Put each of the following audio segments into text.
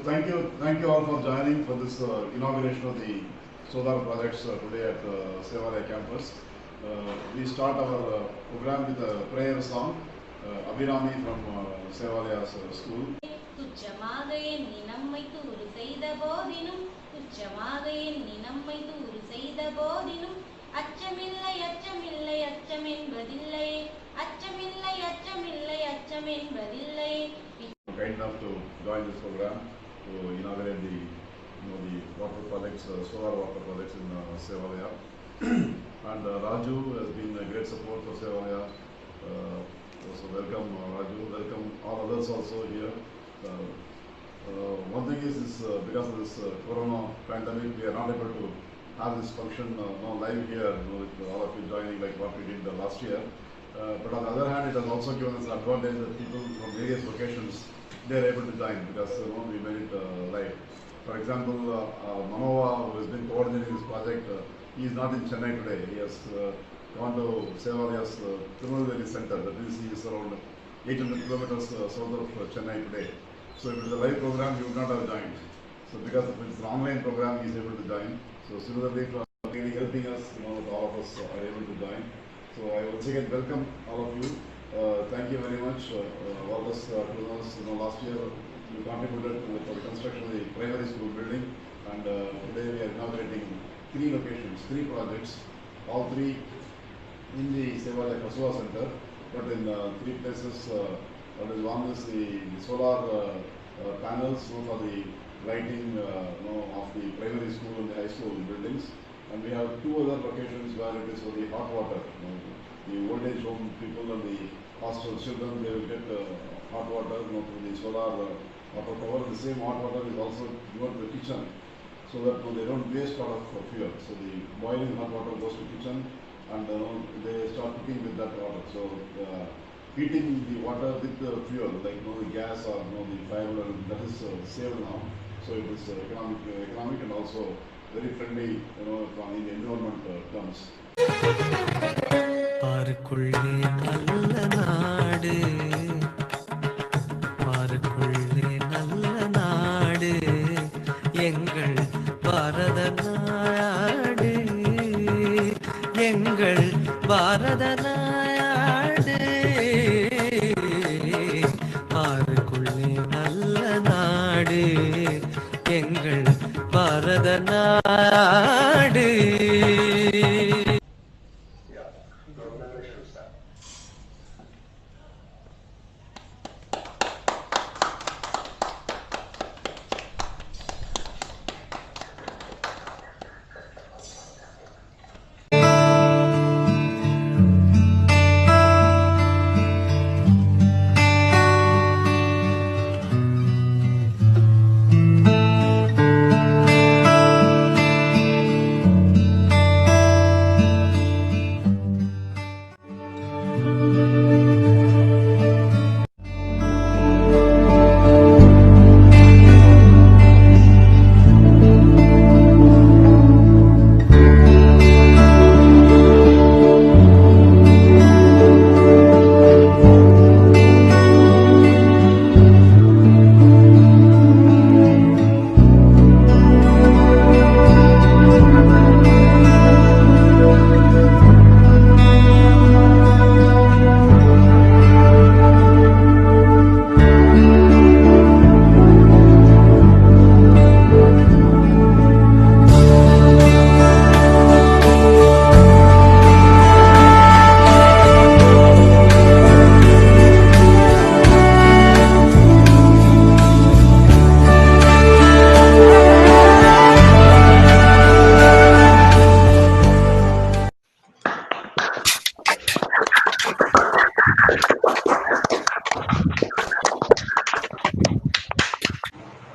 thank you all for joining for this inauguration of the solar projects today at Sevalaya campus. We start our program with a prayer song, Abhirami from Sevalaya's school. துச்சமாக எண்ணி நம்மை தூறு செய்த போதினும் துச்சமாக எண்ணி நம்மை தூறு செய்த போதினும் அச்சமில்லை அச்சமில்லை அச்சம் என்பதில்லை அச்சமில்லை அச்சமில்லை அச்சம் என்பதில்லை. Kind enough to join this program to inaugurate the water projects, solar water projects in Sevalaya. And Raju has been a great support for Sevalaya. So welcome Raju, welcome all others also here. One thing is because of this corona pandemic, we are not able to have this function live here with all of you joining like what we did last year. But on the other hand, it has also given us an advantage that people from various locations, they are able to join because we made it live. For example, Manova, who has been coordinating this project, he is not in Chennai today. He has gone to Sevalaya's Tirunelveli center. That is, he is around 800 kilometers south of Chennai today. So if it is a live program, he would not have joined. So because if it is an online program, he is able to join. So similarly, for really helping us, all of us are able to join. So I once again welcome all of you. Thank you very much. All us last year you contributed for the construction of the primary school building, and today we are inaugurating 3 locations, 3 projects, all 3 in the Sevalaya Kasua Center, but in 3 places. One is the solar panels for the lighting of the primary school and the high school buildings, and we have 2 other locations where it is for the hot water. The old age home people and the hostel children, they will get hot water through the solar water power. The same hot water is also given to the kitchen, so that they don't waste a lot of fuel. So the boiling hot water goes to the kitchen, and they start cooking with that water. So heating the water with the fuel, like the gas or the firewood, that is saved now. So it is economic and also very friendly, from the environment terms. பாருக்குள்ளே நல்ல நாடு, பாருக்குள்ளே நல்ல நாடு, எங்கள் பாரத நாடு, எங்கள் பாரத நாடு, பாருக்குள்ளே நல்ல நாடு, எங்கள் பாரத நாடு.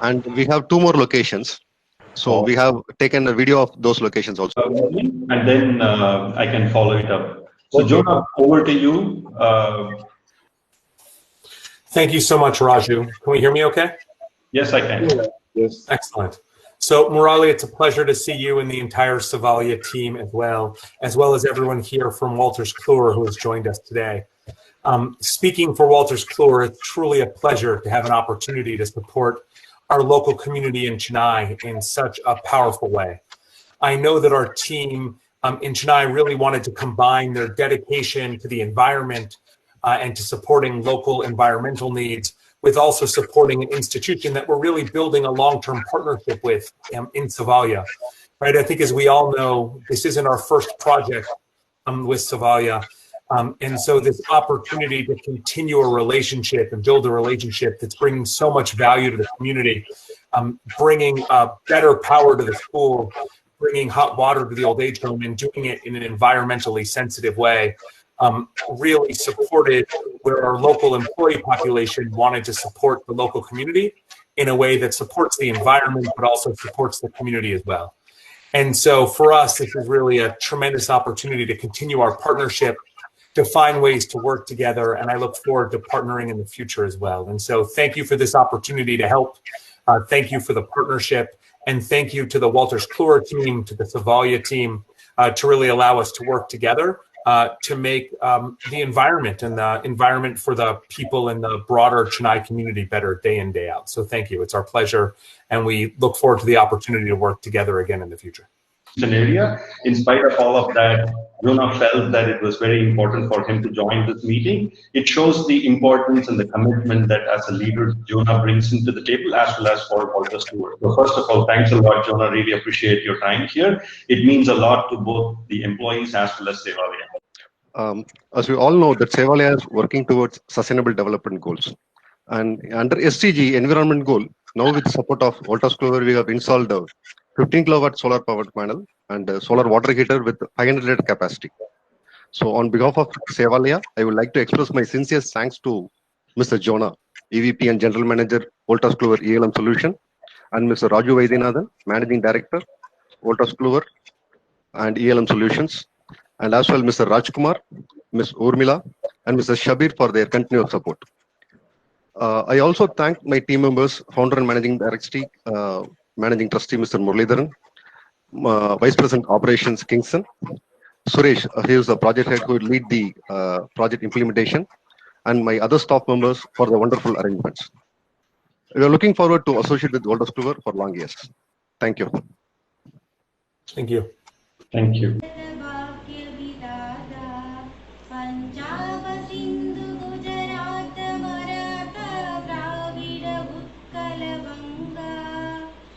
And we have 2 more locations. So we have taken a video of those locations also. And then I can follow it up. So Jonah, over to you. Thank you so much, Raju. Can we hear me okay? Yes, I can. Yes. Excellent. So Murali, it's a pleasure to see you and the entire Sevalaya team as well as everyone here from Walters Kluwer who has joined us today. Speaking for Walters Kluwer, it's truly a pleasure to have an opportunity to support our local community in Chennai in such a powerful way. I know that our team in Chennai really wanted to combine their dedication to the environment and to supporting local environmental needs with also supporting an institution that we're really building a long-term partnership with in Sevalaya. Right? I think, as we all know, this isn't our first project with Sevalaya. And so this opportunity to continue a relationship and build a relationship that's bringing so much value to the community, bringing better power to the school, bringing hot water to the old age home, and doing it in an environmentally sensitive way, really supported where our local employee population wanted to support the local community in a way that supports the environment, but also supports the community as well. And so for us, this is really a tremendous opportunity to continue our partnership, to find ways to work together. And I look forward to partnering in the future as well. And so thank you for this opportunity to help. Thank you for the partnership. And thank you to the Wolters Kluwer team, to the Sevalaya team, to really allow us to work together to make the environment and the environment for the people in the broader Chennai community better day in, day out. So thank you. It's our pleasure. And we look forward to the opportunity to work together again in the future. Area. In spite of all of that, Jonah felt that it was very important for him to join this meeting. It shows the importance and the commitment that as a leader, Jonah brings into the table, as well as for Wolters Kluwer. So first of all, thanks a lot, Jonah. Really appreciate your time here. It means a lot to both the employees as well as Sevalaya. As we all know, that Sevalaya is working towards sustainable development goals. And under SDG, environment goal, now with the support of Wolters Kluwer, we have installed a 15 kilowatt solar powered panel and a solar water heater with 500 liter capacity. So on behalf of Sevalaya, I would like to express my sincere thanks to Mr. Jonah, EVP and General Manager, Wolters Kluwer ELM Solution, and Mr. Raju Vaidyanathan, Managing Director, Wolters Kluwer and ELM Solutions, and as well Mr. Rajkumar, Ms. Urmila, and Mr. Shabir for their continuous support. I also thank my team members, Founder and Managing Trustee, Mr. Muralidharan, Vice President Operations Kingston, Suresh, he is the project head who will lead the project implementation, and my other staff members for the wonderful arrangements. We are looking forward to associate with Wolters Kluwer for long years. Thank you. Thank you. Thank you.